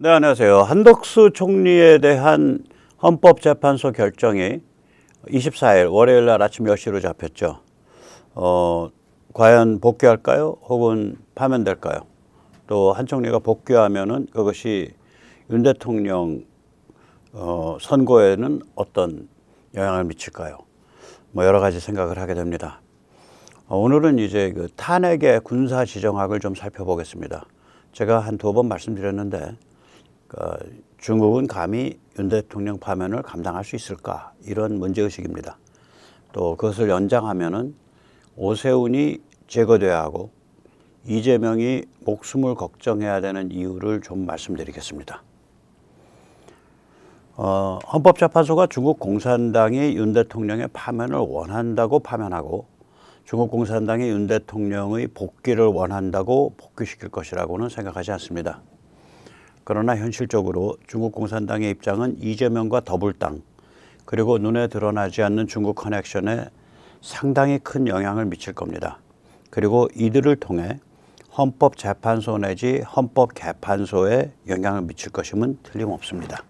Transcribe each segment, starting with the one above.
네, 안녕하세요. 한덕수 총리에 대한 헌법재판소 결정이 24일 월요일 날 아침 10시로 잡혔죠. 과연 복귀할까요? 혹은 파면될까요? 또 한 총리가 복귀하면은 그것이 윤 대통령 선거에는 어떤 영향을 미칠까요? 뭐 여러 가지 생각을 하게 됩니다. 오늘은 이제 그 탄핵의 군사 지정학을 좀 살펴보겠습니다. 제가 한 2번 말씀드렸는데 중국은 감히 윤 대통령 파면을 감당할 수 있을까? 이런 문제의식입니다. 또 그것을 연장하면은 오세훈이 제거돼야 하고 이재명이 목숨을 걱정해야 되는 이유를 좀 말씀드리겠습니다. 헌법재판소가 중국 공산당이 윤 대통령의 파면을 원한다고 파면하고 중국 공산당이 윤 대통령의 복귀를 원한다고 복귀시킬 것이라고는 생각하지 않습니다. 그러나 현실적으로 중국 공산당의 입장은 이재명과 더불당 그리고 눈에 드러나지 않는 중국 커넥션에 상당히 큰 영향을 미칠 겁니다. 그리고 이들을 통해 헌법재판소 내지 헌법개판소에 영향을 미칠 것임은 틀림없습니다.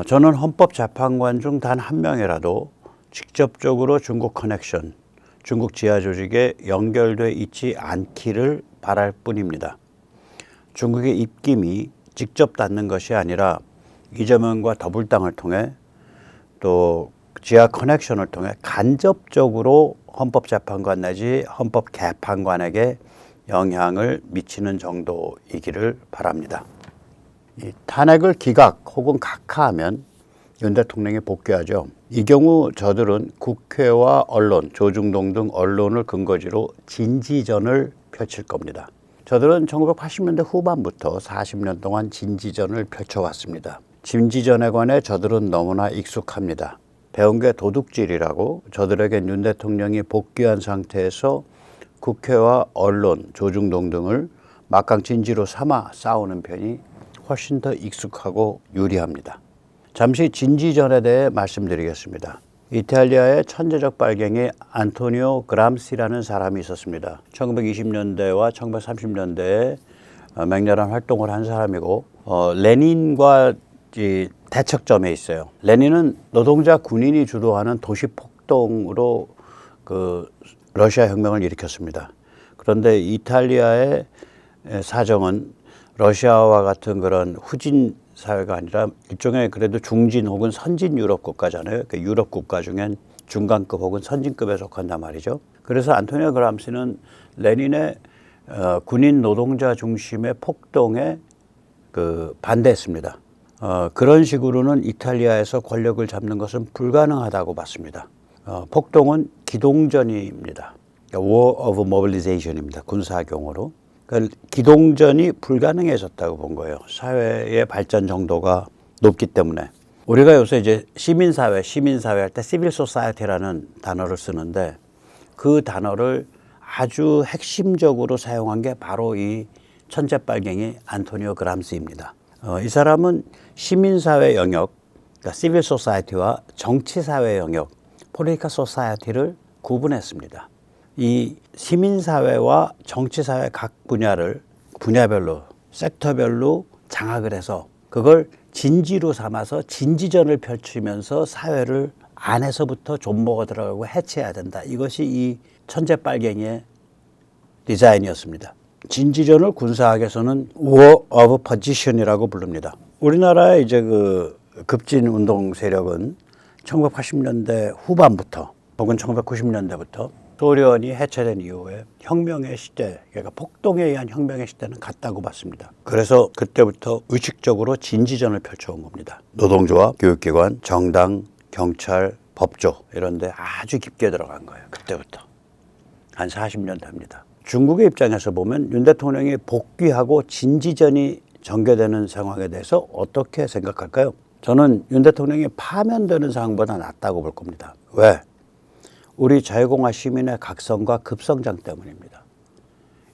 저는 헌법재판관 중 단 한 명이라도 직접적으로 중국 커넥션, 중국 지하 조직에 연결돼 있지 않기를 바랄 뿐입니다. 중국의 입김이 직접 닿는 것이 아니라 이재명과 더불당을 통해 또 지하 커넥션을 통해 간접적으로 헌법재판관 내지 헌법개판관에게 영향을 미치는 정도이기를 바랍니다. 이 탄핵을 기각 혹은 각하하면 윤 대통령이 복귀하죠. 이 경우 저들은 국회와 언론, 조중동 등 언론을 근거지로 진지전을 펼칠 겁니다. 저들은 1980년대 후반부터 40년 동안 진지전을 펼쳐왔습니다. 진지전에 관해 저들은 너무나 익숙합니다. 배운 게 도둑질이라고 저들에겐 윤 대통령이 복귀한 상태에서 국회와 언론, 조중동 등을 막강 진지로 삼아 싸우는 편이 훨씬 더 익숙하고 유리합니다. 잠시 진지전에 대해 말씀드리겠습니다. 이탈리아의 천재적 빨갱이 안토니오 그람시라는 사람이 있었습니다. 1920년대와 1930년대에 맹렬한 활동을 한 사람이고 레닌과 대척점에 있어요. 레닌은 노동자 군인이 주도하는 도시 폭동으로 그 러시아 혁명을 일으켰습니다. 그런데 이탈리아의 사정은 러시아와 같은 그런 후진 사회가 아니라 일종의 그래도 중진 혹은 선진 유럽 국가잖아요. 그 유럽 국가 중엔 중간급 혹은 선진급에 속한단 말이죠. 그래서 안토니오 그람시는 레닌의 군인 노동자 중심의 폭동에 반대했습니다. 그런 식으로는 이탈리아에서 권력을 잡는 것은 불가능하다고 봤습니다. 폭동은 기동전입니다. War of Mobilization입니다. 군사경으로. 기동전이 불가능해졌다고 본 거예요. 사회의 발전 정도가 높기 때문에. 우리가 요새 이제 시민사회 할 때 시빌 소사이어티라는 단어를 쓰는데 그 단어를 아주 핵심적으로 사용한 게 바로 이 천재빨갱이 안토니오 그람시입니다. 이 사람은 시민사회 영역, 그러니까 시빌 소사이어티와 정치사회 영역, 폴리티컬 소사이어티를 구분했습니다. 이 시민사회와 정치사회 각 분야별로 섹터별로 장악을 해서 그걸 진지로 삼아서 진지전을 펼치면서 사회를 안에서부터 존버가 들어가고 해체해야 된다. 이것이 이 천재빨갱이의 디자인이었습니다. 진지전을 군사학에서는 War of Position이라고 부릅니다. 우리나라의 이제 그 급진 운동 세력은 1980년대 후반부터 혹은 1990년대부터 소련이 해체된 이후에 혁명의 시대, 그러니까 폭동에 의한 혁명의 시대는 갔다고 봤습니다. 그래서 그때부터 의식적으로 진지전을 펼쳐온 겁니다. 노동조합, 교육기관, 정당, 경찰, 법조 이런 데 아주 깊게 들어간 거예요. 그때부터. 한 40년 됩니다. 중국의 입장에서 보면 윤 대통령이 복귀하고 진지전이 전개되는 상황에 대해서 어떻게 생각할까요? 저는 윤 대통령이 파면되는 상황보다 낫다고 볼 겁니다. 왜? 우리 자유공화 시민의 각성과 급성장 때문입니다.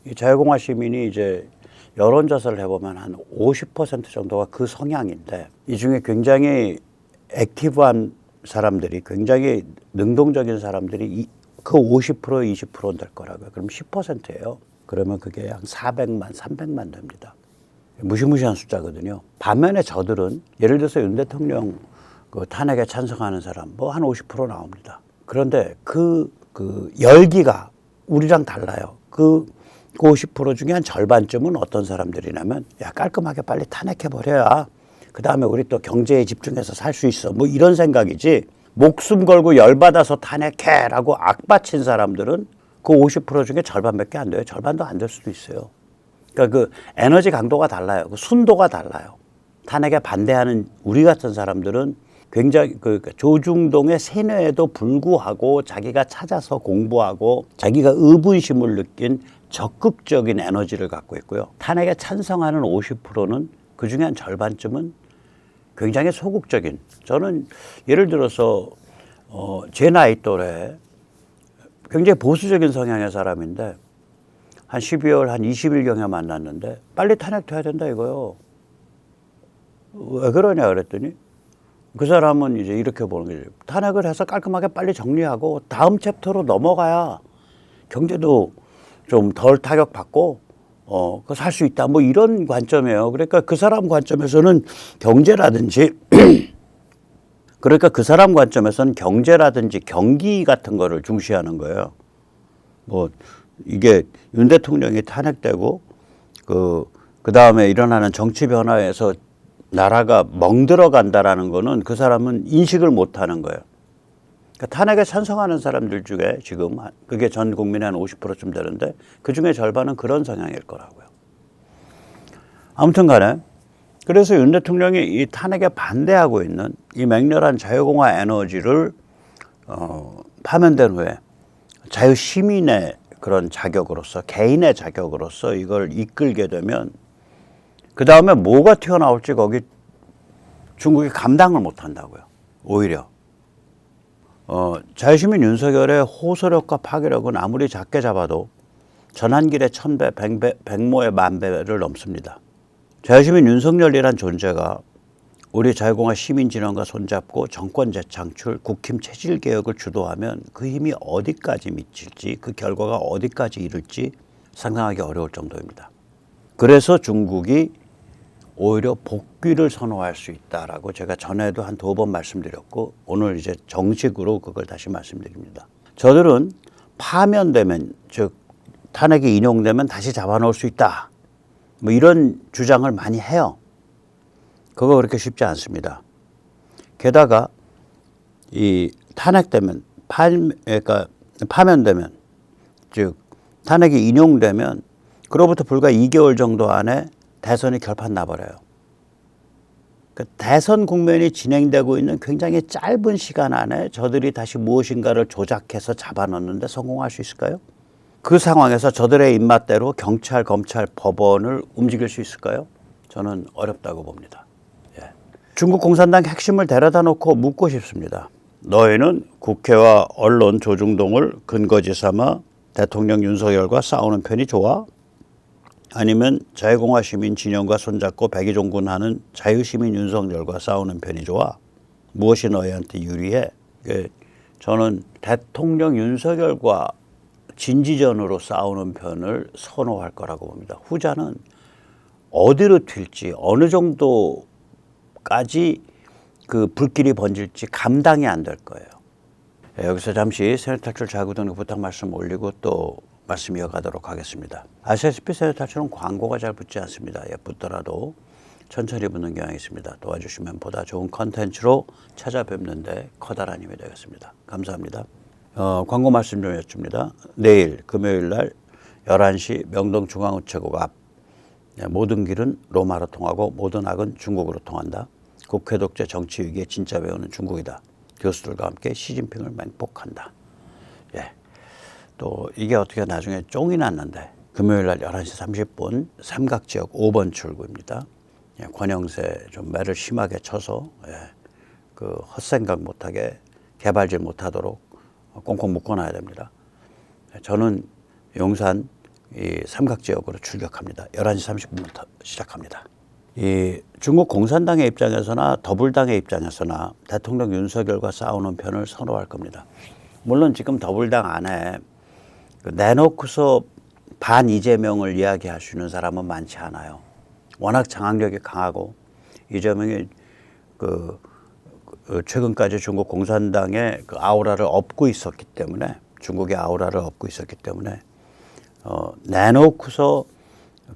이 자유공화 시민이 이제 여론조사를 해보면 한 50% 정도가 그 성향인데 이 중에 굉장히 액티브한 사람들이 굉장히 능동적인 사람들이 그 50% 20%는 될 거라고요. 그럼 10%예요. 그러면 그게 한 400만, 300만 됩니다. 무시무시한 숫자거든요. 반면에 저들은 예를 들어서 윤 대통령 그 탄핵에 찬성하는 사람 뭐 한 50% 나옵니다. 그런데 그 열기가 우리랑 달라요. 그 50% 중에 한 절반쯤은 어떤 사람들이냐면 야 깔끔하게 빨리 탄핵해버려야 그 다음에 우리 또 경제에 집중해서 살 수 있어 뭐 이런 생각이지, 목숨 걸고 열받아서 탄핵해라고 악바친 사람들은 그 50% 중에 절반밖에 안 돼요. 절반도 안 될 수도 있어요. 그러니까 그 에너지 강도가 달라요. 그 순도가 달라요. 탄핵에 반대하는 우리 같은 사람들은 굉장히 그 조중동의 세뇌에도 불구하고 자기가 찾아서 공부하고 자기가 의문심을 느낀 적극적인 에너지를 갖고 있고요. 탄핵에 찬성하는 50%는 그 중에 한 절반쯤은 굉장히 소극적인, 저는 예를 들어서 제 나이 또래 굉장히 보수적인 성향의 사람인데 한 12월 한 20일경에 만났는데 빨리 탄핵돼야 된다 이거요. 왜 그러냐 그랬더니 그 사람은 이제 이렇게 보는 거죠. 탄핵을 해서 깔끔하게 빨리 정리하고 다음 챕터로 넘어가야 경제도 좀 덜 타격받고 살 수 있다 뭐 이런 관점이에요. 그러니까 그 사람 관점에서는 경제라든지 그러니까 그 사람 관점에서는 경제라든지 경기 같은 거를 중시하는 거예요. 뭐 이게 윤 대통령이 탄핵되고 그 다음에 일어나는 정치 변화에서 나라가 멍들어 간다라는 거는 그 사람은 인식을 못 하는 거예요. 그러니까 탄핵에 찬성하는 사람들 중에 지금 그게 전 국민의 한 50%쯤 되는데 그 중에 절반은 그런 성향일 거라고요. 아무튼 간에 그래서 윤 대통령이 이 탄핵에 반대하고 있는 이 맹렬한 자유공화 에너지를 파면된 후에 자유시민의 그런 자격으로서, 개인의 자격으로서 이걸 이끌게 되면 그 다음에 뭐가 튀어나올지 거기 중국이 감당을 못 한다고요. 오히려 자유시민 윤석열의 호소력과 파괴력은 아무리 작게 잡아도 전환길의 1000배, 백모의 10,000배를 넘습니다. 자유시민 윤석열이란 존재가 우리 자유공화 시민진영과 손잡고 정권 재창출, 국힘 체질 개혁을 주도하면 그 힘이 어디까지 미칠지, 그 결과가 어디까지 이를지 상상하기 어려울 정도입니다. 그래서 중국이 오히려 복귀를 선호할 수 있다라고 제가 전에도 한 2번 말씀드렸고 오늘 이제 정식으로 그걸 다시 말씀드립니다. 저들은 파면되면, 즉 탄핵이 인용되면 다시 잡아놓을 수 있다 뭐 이런 주장을 많이 해요. 그거 그렇게 쉽지 않습니다. 게다가 이 탄핵되면 그러니까 파면되면, 즉 탄핵이 인용되면 그로부터 불과 2개월 정도 안에 대선이 결판 나버려요. 그러니까 대선 국면이 진행되고 있는 굉장히 짧은 시간 안에 저들이 다시 무엇인가를 조작해서 잡아넣는데 성공할 수 있을까요? 그 상황에서 저들의 입맛대로 경찰, 검찰, 법원을 움직일 수 있을까요? 저는 어렵다고 봅니다. 중국 공산당 핵심을 데려다 놓고 묻고 싶습니다. 너희는 국회와 언론 조중동을 근거지 삼아 대통령 윤석열과 싸우는 편이 좋아? 아니면 자유공화 시민 진영과 손잡고 백의종군하는 자유시민 윤석열과 싸우는 편이 좋아? 무엇이 너희한테 유리해? 저는 대통령 윤석열과 진지전으로 싸우는 편을 선호할 거라고 봅니다. 후자는 어디로 튈지, 어느 정도까지 그 불길이 번질지 감당이 안 될 거예요. 여기서 잠시 세뇌탈출 자구등록 부탁 말씀 올리고 또 말씀 이어가도록 하겠습니다. 아시다시피 세뇌탈출은 광고가 잘 붙지 않습니다. 붙더라도 천천히 붙는 경향이 있습니다. 도와주시면 보다 좋은 컨텐츠로 찾아뵙는데 커다란 힘이 되겠습니다. 감사합니다. 광고 말씀 좀 여쭙니다. 내일 금요일 날 11시 명동중앙우체국 앞, 모든 길은 로마로 통하고 모든 악은 중국으로 통한다. 국회 독재 정치 위기의 진짜 배우는 중국이다. 교수들과 함께 시진핑을 맹폭한다. 또 이게 어떻게 나중에 쫑이 났는데 금요일 날 11시 30분 삼각지역 5번 출구입니다. 권영세 좀 매를 심하게 쳐서 그 헛생각 못하게 개발질 못하도록 꽁꽁 묶어놔야 됩니다. 저는 용산 이 삼각지역으로 출격합니다. 11시 30분부터 시작합니다. 이 중국 공산당의 입장에서나 더불당의 입장에서나 대통령 윤석열과 싸우는 편을 선호할 겁니다. 물론 지금 더불당 안에 내놓고서 반 이재명을 이야기하시는 사람은 많지 않아요. 워낙 장악력이 강하고 이재명이 최근까지 중국 공산당의 그 아우라를 업고 있었기 때문에 중국의 아우라를 업고 있었기 때문에 내놓고서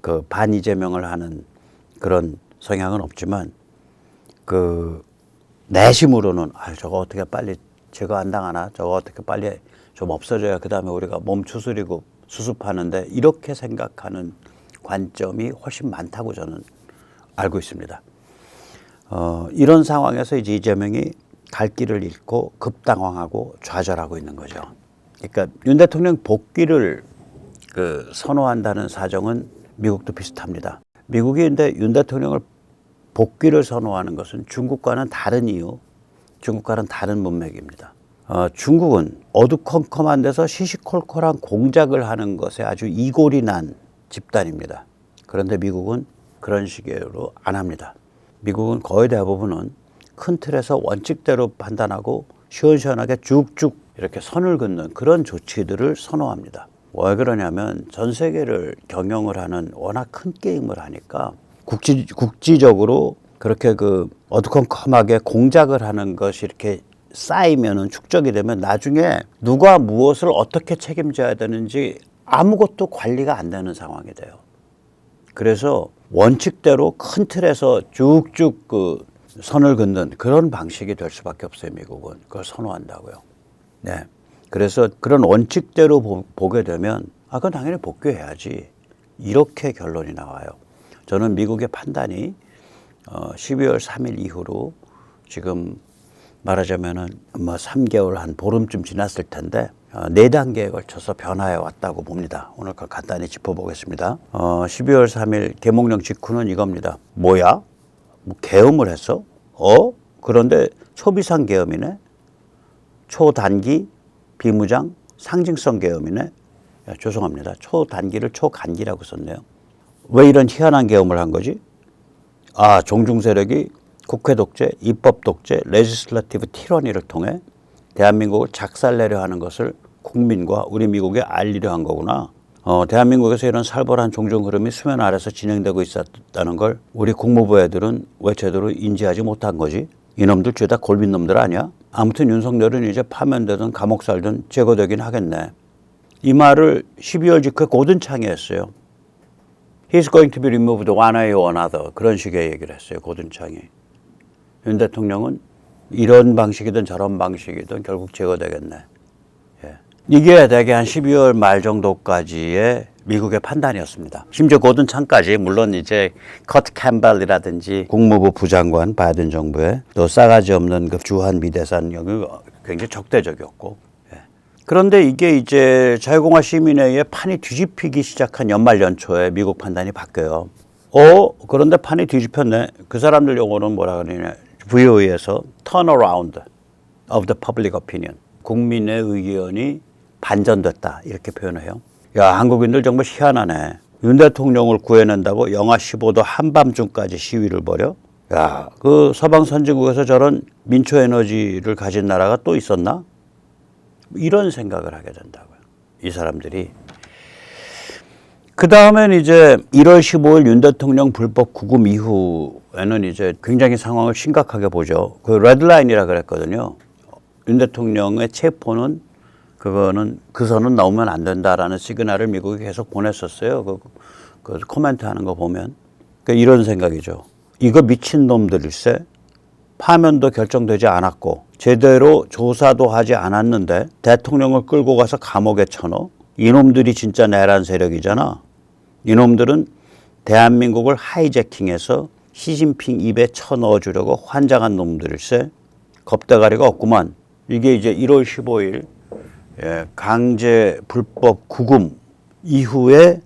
그 반이재명을 하는 그런 성향은 없지만 그 내심으로는 저거 어떻게 빨리 제거 안 당하나 저거 어떻게 빨리 좀 없어져야 그 다음에 우리가 몸 추스리고 수습하는데 이렇게 생각하는 관점이 훨씬 많다고 저는 알고 있습니다. 이런 상황에서 이제 이재명이 갈 길을 잃고 급당황하고 좌절하고 있는 거죠. 그러니까 윤 대통령 복귀를 선호한다는 사정은 미국도 비슷합니다. 미국이 근데 윤 대통령을 복귀를 선호하는 것은 중국과는 다른 이유, 중국과는 다른 문맥입니다. 중국은 어두컴컴한 데서 시시콜콜한 공작을 하는 것에 아주 이골이 난 집단입니다. 그런데 미국은 그런 식으로 안 합니다. 미국은 거의 대부분은 큰 틀에서 원칙대로 판단하고 시원시원하게 쭉쭉 이렇게 선을 긋는 그런 조치들을 선호합니다. 왜 그러냐면 전 세계를 경영을 하는 워낙 큰 게임을 하니까 국지적으로 그렇게 어두컴컴하게 공작을 하는 것이 이렇게 쌓이면은 축적이 되면 나중에 누가 무엇을 어떻게 책임져야 되는지 아무것도 관리가 안 되는 상황이 돼요. 그래서 원칙대로 큰 틀에서 쭉쭉 선을 긋는 그런 방식이 될 수밖에 없어요. 미국은 그걸 선호한다고요. 네. 그래서 그런 원칙대로 보게 되면 그건 당연히 복귀해야지 이렇게 결론이 나와요. 저는 미국의 판단이 12월 3일 이후로 지금 말하자면은 3개월 한 보름쯤 지났을 텐데 4단계에 걸쳐서 변화해 왔다고 봅니다. 오늘 그걸 간단히 짚어보겠습니다. 12월 3일 계몽령 직후는 이겁니다. 뭐야? 뭐 계엄을 했어? 그런데 초비상 계엄이네? 초단기, 비무장, 상징성 계엄이네? 죄송합니다. 초단기를 초간기라고 썼네요. 왜 이런 희한한 계엄을 한 거지? 종중 세력이 국회 독재, 입법 독재, 레지슬러티브 티러니를 통해 대한민국을 작살내려 하는 것을 국민과 우리 미국에 알리려 한 거구나. 대한민국에서 이런 살벌한 종중 흐름이 수면 아래서 진행되고 있었다는 걸 우리 국무부 애들은 왜 제대로 인지하지 못한 거지? 이놈들 죄다 골빈놈들 아니야? 아무튼 윤석열은 이제 파면되든 감옥 살든 제거되긴 하겠네. 이 말을 12월 직후에 고든창이 했어요. He's going to be removed one way or another. 그런 식의 얘기를 했어요. 고든창이. 윤 대통령은 이런 방식이든 저런 방식이든 결국 제거되겠네. 이게 대개 한 12월 말 정도까지의 미국의 판단이었습니다. 심지어 고든창까지 물론 이제 커트 캠벨이라든지 국무부 부장관 바이든 정부의 또 싸가지 없는 그 주한 미대산 여기 굉장히 적대적이었고 그런데 이게 이제 자유공화 시민회의에 판이 뒤집히기 시작한 연말 연초에 미국 판단이 바뀌어요. 그런데 판이 뒤집혔네. 그 사람들 용어는 뭐라 그러냐. VOE에서 turnaround of the public opinion. 국민의 의견이 반전됐다. 이렇게 표현해요. 한국인들 정말 희한하네. 윤 대통령을 구해낸다고 영하 15도 한밤중까지 시위를 벌여? 그 서방 선진국에서 저런 민초 에너지를 가진 나라가 또 있었나? 이런 생각을 하게 된다고요. 이 사람들이. 그 다음엔 이제 1월 15일 윤 대통령 불법 구금 이후에는 이제 굉장히 상황을 심각하게 보죠. 그 레드라인이라 그랬거든요. 윤 대통령의 체포는 그거는 그 선은 넘으면 안 된다라는 시그널을 미국이 계속 보냈었어요. 그 코멘트 하는 거 보면. 그러니까 이런 생각이죠. 이거 미친놈들일세? 파면도 결정되지 않았고 제대로 조사도 하지 않았는데 대통령을 끌고 가서 감옥에 쳐넣어? 이놈들이 진짜 내란 세력이잖아. 이놈들은 대한민국을 하이제킹해서 시진핑 입에 쳐넣어주려고 환장한 놈들일세? 겁대가리가 없구만. 이게 이제 1월 15일 강제 불법 구금 이후에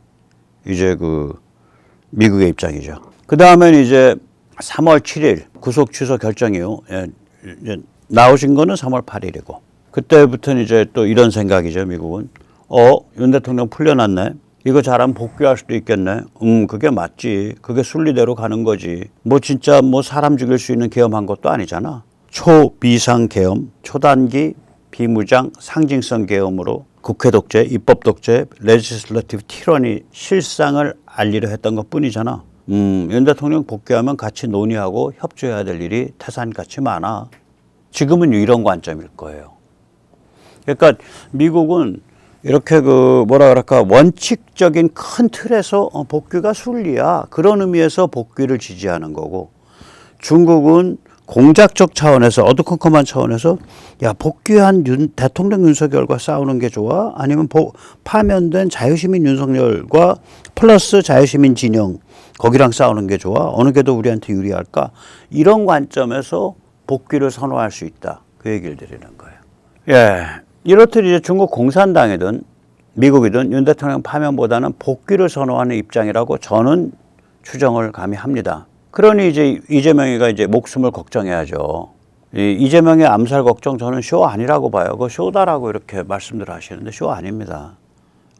이제 미국의 입장이죠. 그 다음엔 이제 3월 7일 구속 취소 결정이요. 이제 나오신 거는 3월 8일이고 그때부터는 이제 또 이런 생각이죠. 미국은 윤 대통령 풀려났네. 이거 잘하면 복귀할 수도 있겠네. 그게 맞지. 그게 순리대로 가는 거지. 진짜 사람 죽일 수 있는 계엄한 것도 아니잖아. 초비상 계엄, 초단기 비무장 상징성 계엄으로 국회 독재, 입법 독재, 레지슬러티브 티러니 실상을 알리려 했던 것 뿐이잖아. 윤 대통령 복귀하면 같이 논의하고 협조해야 될 일이 태산같이 많아. 지금은 이런 관점일 거예요. 그러니까 미국은 이렇게 원칙적인 큰 틀에서 복귀가 순리야. 그런 의미에서 복귀를 지지하는 거고, 중국은 공작적 차원에서, 어두컴컴한 차원에서, 야, 복귀한 대통령 윤석열과 싸우는 게 좋아? 아니면 파면된 자유시민 윤석열과 플러스 자유시민 진영, 거기랑 싸우는 게 좋아? 어느 게 더 우리한테 유리할까? 이런 관점에서 복귀를 선호할 수 있다. 그 얘기를 드리는 거예요. 예. 이렇듯 이제 중국 공산당이든 미국이든 윤 대통령 파면보다는 복귀를 선호하는 입장이라고 저는 추정을 감히 합니다. 그러니 이제 이재명이가 이제 목숨을 걱정해야죠. 이재명의 암살 걱정 저는 쇼 아니라고 봐요. 그거 쇼다라고 이렇게 말씀들 하시는데 쇼 아닙니다.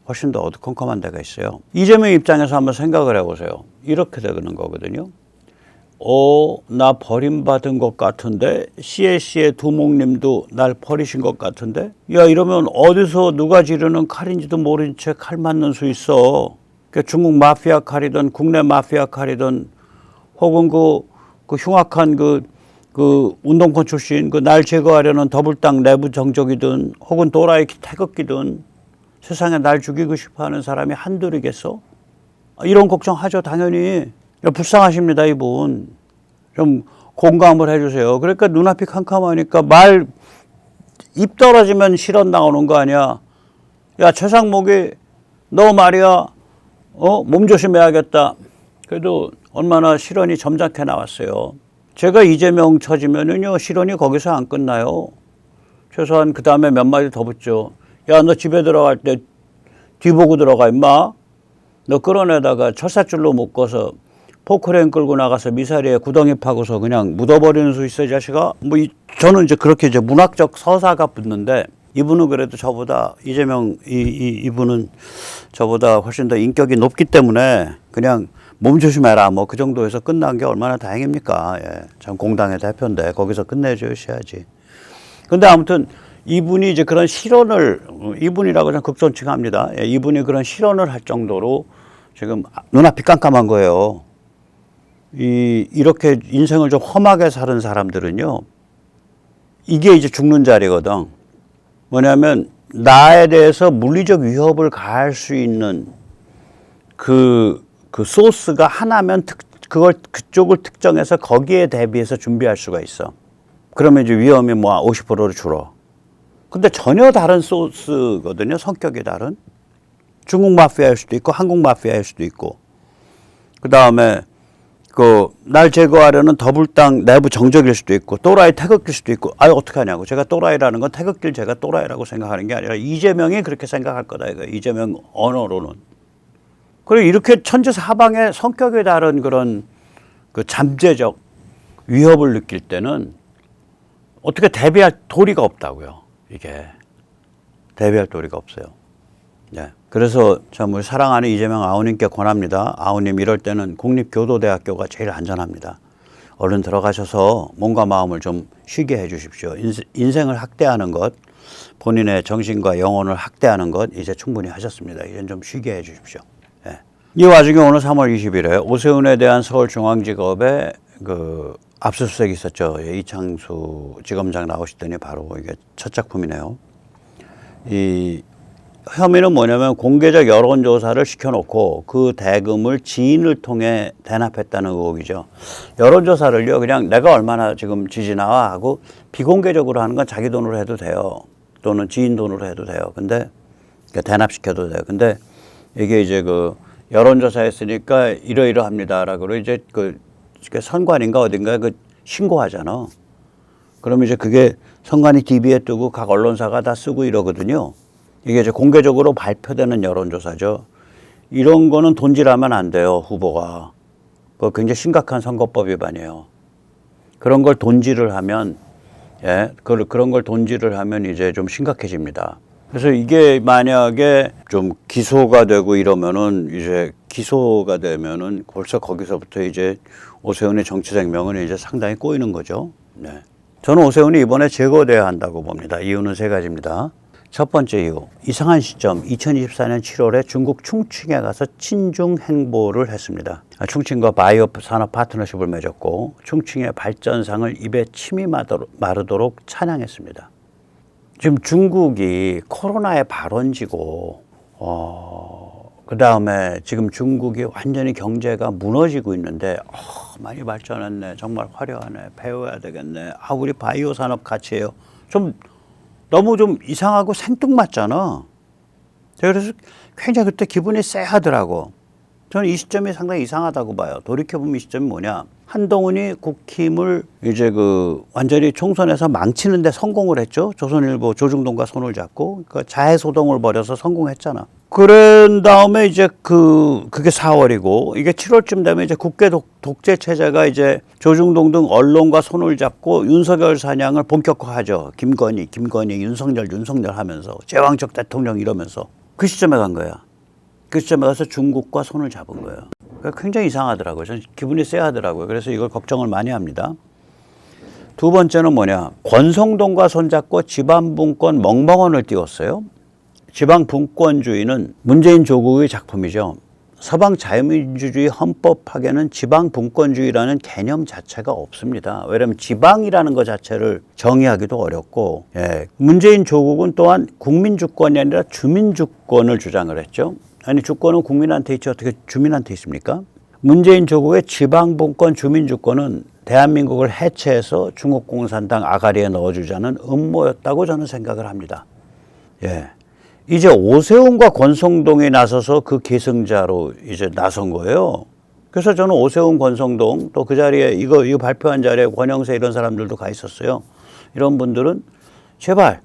훨씬 더 어두컴컴한 데가 있어요. 이재명 입장에서 한번 생각을 해보세요. 이렇게 되는 거거든요. 나 버림받은 것 같은데, CAC의 두목님도 날 버리신 것 같은데, 야, 이러면 어디서 누가 지르는 칼인지도 모른 채 칼 맞는 수 있어. 중국 마피아 칼이든 국내 마피아 칼이든 혹은 그 흉악한 그 운동권 출신 날 제거하려는 더블당 내부 정적이든 혹은 도라이 태극기든 세상에 날 죽이고 싶어 하는 사람이 한둘이겠어? 이런 걱정하죠, 당연히. 불쌍하십니다, 이분. 좀 공감을 해주세요. 그러니까 눈앞이 캄캄하니까 입 떨어지면 실언 나오는 거 아니야. 야, 최상목이 너 말이야, 몸 조심해야겠다. 그래도 얼마나 실언이 점잖게 나왔어요. 제가 이재명 쳐지면은요, 실언이 거기서 안 끝나요. 최소한 그 다음에 몇 마디 더 붙죠. 야, 너 집에 들어갈 때 뒤보고 들어가, 임마. 너 끌어내다가 철사줄로 묶어서 포크레인 끌고 나가서 미사리에 구덩이 파고서 그냥 묻어버리는 수 있어, 이 자식아? 저는 이제 그렇게 이제 문학적 서사가 붙는데, 이분은 그래도 저보다, 이재명, 이분은 저보다 훨씬 더 인격이 높기 때문에 그냥 몸 조심해라. 그 정도에서 끝난 게 얼마나 다행입니까? 예. 참 공당의 대표인데 거기서 끝내주셔야지. 근데 아무튼 이분이 이제 그런 실언을, 이분이라고 좀 극존칭합니다. 예. 이분이 그런 실언을 할 정도로 지금 눈앞이 깜깜한 거예요. 이렇게 인생을 좀 험하게 사는 사람들은요, 이게 이제 죽는 자리거든. 뭐냐면 나에 대해서 물리적 위협을 가할 수 있는 그 소스가 하나면 그쪽을 특정해서 거기에 대비해서 준비할 수가 있어. 그러면 이제 위험이 50%로 줄어. 근데 전혀 다른 소스거든요. 성격이 다른. 중국 마피아일 수도 있고 한국 마피아일 수도 있고. 그다음에 날 제거하려는 더블당 내부 정적일 수도 있고, 또라이 태극기일 수도 있고. 어떻게 하냐고. 제가 또라이라는 건 태극기를 제가 또라이라고 생각하는 게 아니라 이재명이 그렇게 생각할 거다, 이거. 이재명 언어로는. 그리고 이렇게 천지사방에 성격이 다른 그런 잠재적 위협을 느낄 때는 어떻게 대비할 도리가 없다고요. 이게 대비할 도리가 없어요. 네. 그래서 참 우리 사랑하는 이재명 아우님께 권합니다. 아우님, 이럴 때는 국립교도대학교가 제일 안전합니다. 얼른 들어가셔서 몸과 마음을 좀 쉬게 해 주십시오. 인생을 학대하는 것, 본인의 정신과 영혼을 학대하는 것 이제 충분히 하셨습니다. 이젠 좀 쉬게 해 주십시오. 네. 이 와중에 오늘 3월 20일에 오세훈에 대한 서울중앙지검의 압수수색이 있었죠. 이창수 지검장 나오시더니 바로 이게 첫 작품이네요. 이 혐의는 뭐냐면 공개적 여론조사를 시켜놓고 그 대금을 지인을 통해 대납했다는 의혹이죠. 여론조사를요, 그냥 내가 얼마나 지금 지지나와 하고 비공개적으로 하는 건 자기 돈으로 해도 돼요. 또는 지인 돈으로 해도 돼요. 근데 대납시켜도 돼요. 근데 이게 이제 여론조사 했으니까 이러이러합니다라고 이제 선관인가 어딘가에 신고하잖아. 그러면 이제 그게 선관위 DB에 뜨고 각 언론사가 다 쓰고 이러거든요. 이게 이제 공개적으로 발표되는 여론조사죠. 이런 거는 돈질하면 안 돼요, 후보가. 그거 굉장히 심각한 선거법 위반이에요. 그런 걸 돈질을 하면, 그런 걸 돈질을 하면 이제 좀 심각해집니다. 그래서 이게 만약에 좀 기소가 되고 이러면은 이제 기소가 되면은 벌써 거기서부터 이제 오세훈의 정치 생명은 이제 상당히 꼬이는 거죠. 네. 저는 오세훈이 이번에 제거돼야 한다고 봅니다. 이유는 세 가지입니다. 첫 번째 이유, 이상한 시점 2024년 7월에 중국 충칭에 가서 친중 행보를 했습니다. 충칭과 바이오 산업 파트너십을 맺었고 충칭의 발전상을 입에 침이 마르도록 찬양했습니다. 지금 중국이 코로나의 발원지고 그 다음에 지금 중국이 완전히 경제가 무너지고 있는데 많이 발전했네, 정말 화려하네, 배워야 되겠네, 우리 바이오 산업 같이 해요. 너무 좀 이상하고 생뚱맞잖아. 그래서 굉장히 그때 기분이 쎄하더라고. 저는 이 시점이 상당히 이상하다고 봐요. 돌이켜보면 이 시점이 뭐냐. 한동훈이 국힘을 이제 완전히 총선에서 망치는데 성공을 했죠. 조선일보 조중동과 손을 잡고 자해소동을 벌여서 성공했잖아. 그런 다음에 이제 그게 4월이고 이게 7월쯤 되면 이제 국회 독재 체제가 이제 조중동 등 언론과 손을 잡고 윤석열 사냥을 본격화하죠. 김건희, 윤석열 하면서 제왕적 대통령 이러면서 그 시점에 간 거야. 그 시점에 가서 중국과 손을 잡은 거예요. 굉장히 이상하더라고요. 저는 기분이 쎄하더라고요. 그래서 이걸 걱정을 많이 합니다. 두 번째는 뭐냐. 권성동과 손잡고 지방분권 멍멍언을 띄웠어요. 지방분권주의는 문재인 조국의 작품이죠. 서방 자유민주주의 헌법 파괴는 지방분권주의라는 개념 자체가 없습니다. 왜냐하면 지방이라는 것 자체를 정의하기도 어렵고, 문재인 조국은 또한 국민주권이 아니라 주민주권을 주장을 했죠. 아니, 주권은 국민한테 있지 어떻게 주민한테 있습니까? 문재인 조국의 지방분권 주민주권은 대한민국을 해체해서 중국공산당 아가리에 넣어주자는 음모였다고 저는 생각을 합니다. 이제 오세훈과 권성동이 나서서 그 계승자로 이제 나선 거예요. 그래서 저는 오세훈, 권성동 또 그 자리에 이거 발표한 자리에 권영세 이런 사람들도 가 있었어요. 이런 분들은 제발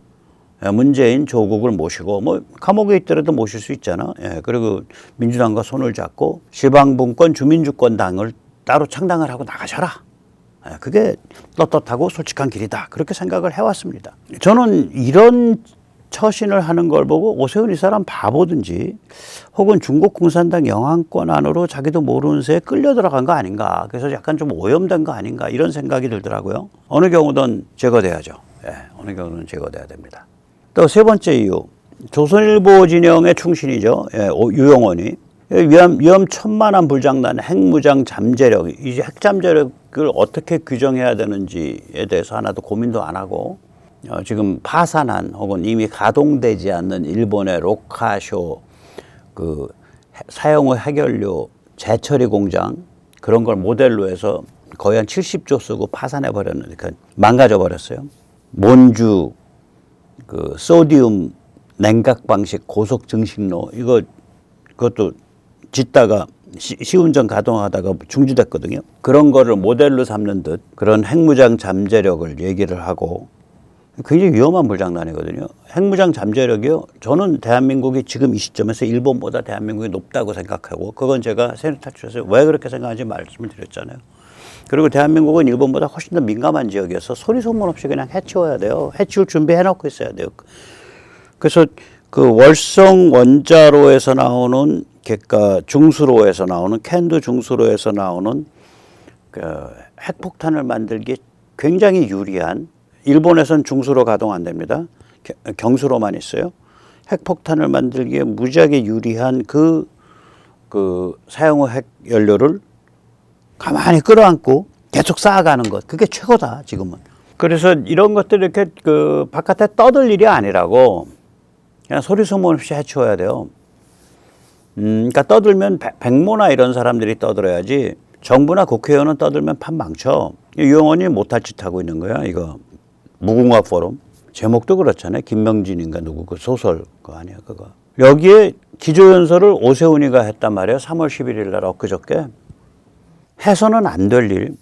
문재인 조국을 모시고 감옥에 있더라도 모실 수 있잖아. 그리고 민주당과 손을 잡고 지방분권 주민주권당을 따로 창당을 하고 나가셔라. 그게 떳떳하고 솔직한 길이다. 그렇게 생각을 해왔습니다. 저는 이런 처신을 하는 걸 보고 오세훈 이 사람 바보든지 혹은 중국 공산당 영향권 안으로 자기도 모르는 새에 끌려 들어간 거 아닌가. 그래서 약간 좀 오염된 거 아닌가 이런 생각이 들더라고요. 어느 경우든 제거돼야죠. 어느 경우는 제거돼야 됩니다. 또 세 번째 이유, 조선일보 진영의 충신이죠. 유영원이 위험 천만한 불장난, 핵무장 잠재력, 이제 핵잠재력을 어떻게 규정해야 되는지에 대해서 하나도 고민도 안 하고 지금 파산한 혹은 이미 가동되지 않는 일본의 로카쇼 사용후 핵연료 재처리 공장 그런 걸 모델로 해서 거의 한 70조 쓰고 파산해 버렸는데 망가져 버렸어요. 몬주 소디움 냉각 방식 고속 증식로 그것도 짓다가 시운전 가동하다가 중지됐거든요. 그런 거를 모델로 삼는 듯 그런 핵무장 잠재력을 얘기를 하고 굉장히 위험한 불장난이거든요. 핵무장 잠재력이요. 저는 대한민국이 지금 이 시점에서 일본보다 대한민국이 높다고 생각하고 그건 제가 세뇌탈출에서 왜 그렇게 생각하는지 말씀을 드렸잖아요. 그리고 대한민국은 일본보다 훨씬 더 민감한 지역이어서 소리 소문 없이 그냥 해치워야 돼요. 해치울 준비해놓고 있어야 돼요. 그래서 월성 원자로에서 나오는 중수로에서 나오는 캔두 중수로에서 나오는 핵폭탄을 만들기 굉장히 유리한 일본에선 중수로 가동 안 됩니다. 경수로만 있어요. 핵폭탄을 만들기에 무지하게 유리한 사용후 핵 연료를 가만히 끌어안고 계속 쌓아가는 것. 그게 최고다, 지금은. 그래서 이런 것들 이렇게 바깥에 떠들 일이 아니라고 그냥 소리 소문 없이 해치워야 돼요. 그러니까 떠들면 백모나 이런 사람들이 떠들어야지 정부나 국회의원은 떠들면 판 망쳐. 유영원이 못할 짓 하고 있는 거야, 이거. 무궁화 포럼. 제목도 그렇잖아요. 김명진인가 누구 소설 그거 아니야, 그거. 여기에 기조연설을 오세훈이가 했단 말이에요. 3월 11일 날 엊그저께. 해서는 안 될 일,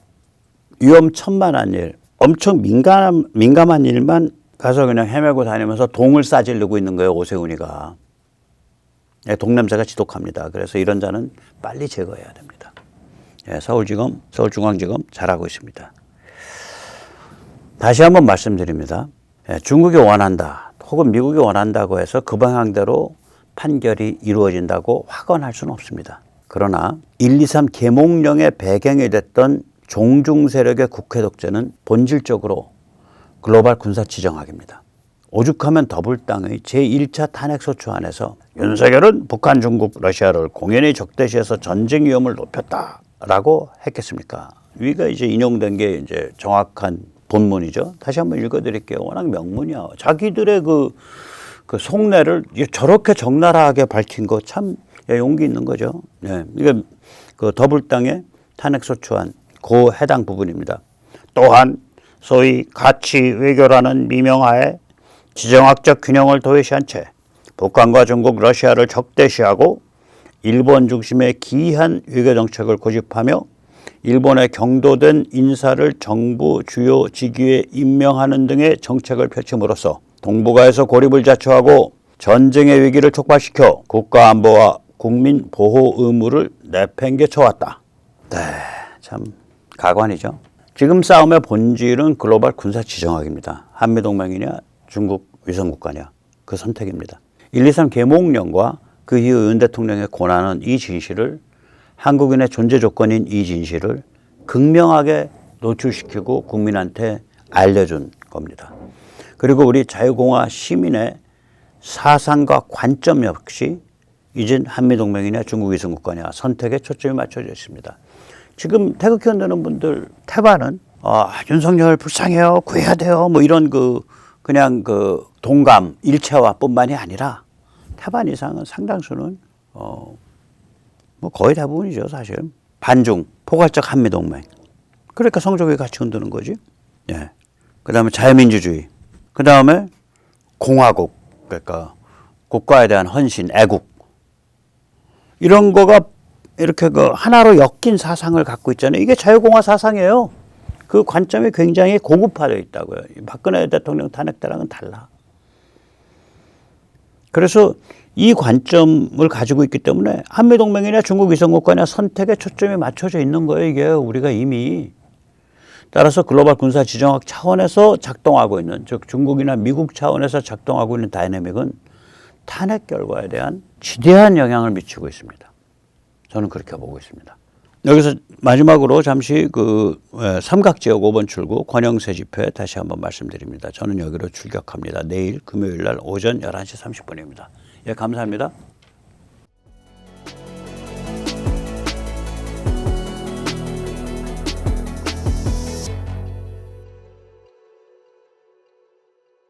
위험천만한 일, 엄청 민감한 일만 가서 그냥 헤매고 다니면서 동을 싸지르고 있는 거예요, 오세훈이가. 동냄새가 지독합니다. 그래서 이런 자는 빨리 제거해야 됩니다. 서울지검, 서울중앙지검 잘하고 있습니다. 다시 한번 말씀드립니다. 중국이 원한다, 혹은 미국이 원한다고 해서 그 방향대로 판결이 이루어진다고 확언할 수는 없습니다. 그러나 123 계몽령의 배경이 됐던 종중 세력의 국회 독재는 본질적으로 글로벌 군사 지정학입니다. 오죽하면 더블당의 제1차 탄핵소추안에서 윤석열은 북한, 중국, 러시아를 공연히 적대시해서 전쟁 위험을 높였다라고 했겠습니까? 위가 이제 인용된 게 이제 정확한 본문이죠. 다시 한번 읽어드릴게요. 워낙 명문이야. 자기들의 그 속내를 저렇게 적나라하게 밝힌 거 참 용기 있는 거죠. 네. 이게 그 더블당의 탄핵소추안 그 해당 부분입니다. 또한 소위 가치 외교라는 미명하에 지정학적 균형을 도외시한 채 북한과 중국, 러시아를 적대시하고 일본 중심의 기이한 외교 정책을 고집하며 일본의 경도된 인사를 정부 주요 직위에 임명하는 등의 정책을 펼침으로써 동북아에서 고립을 자초하고 전쟁의 위기를 촉발시켜 국가안보와 국민 보호 의무를 내팽개쳐왔다. 네, 참 가관이죠. 지금 싸움의 본질은 글로벌 군사 지정학입니다. 한미동맹이냐 중국 위성국가냐 그 선택입니다. 1.23 계몽령과 그 이후 윤 대통령의 고난은 이 진실을 한국인의 존재 조건인 이 진실을 극명하게 노출시키고 국민한테 알려준 겁니다. 그리고 우리 자유공화 시민의 사상과 관점 역시 이젠 한미동맹이냐 중국 위성국가냐 선택에 초점이 맞춰져 있습니다. 지금 태극기 흔드는 분들 태반은 윤석열 불쌍해요, 구해야 돼요, 뭐 이런 그냥 동감 일체화뿐만이 아니라 태반 이상은 상당수는 뭐 거의 대부분이죠 사실. 반중 포괄적 한미동맹. 그러니까 성적이 같이 흔드는 거지. 예. 그다음에 자유민주주의. 그다음에 공화국. 그러니까 국가에 대한 헌신, 애국. 이런 거가 이렇게 하나로 엮인 사상을 갖고 있잖아요. 이게 자유공화 사상이에요. 그 관점이 굉장히 고급화되어 있다고요. 박근혜 대통령 탄핵 때랑은 달라. 그래서 이 관점을 가지고 있기 때문에 한미동맹이냐 중국 위성국가냐 선택에 초점이 맞춰져 있는 거예요. 이게 우리가 이미. 따라서 글로벌 군사 지정학 차원에서 작동하고 있는, 즉 중국이나 미국 차원에서 작동하고 있는 다이내믹은 탄핵 결과에 대한 지대한 영향을 미치고 있습니다. 저는 그렇게 보고 있습니다. 여기서 마지막으로 잠시 삼각지역 5번 출구 권영세 집회 다시 한번 말씀드립니다. 저는 여기로 출격합니다. 내일 금요일 날 오전 11시 30분입니다. 예, 감사합니다.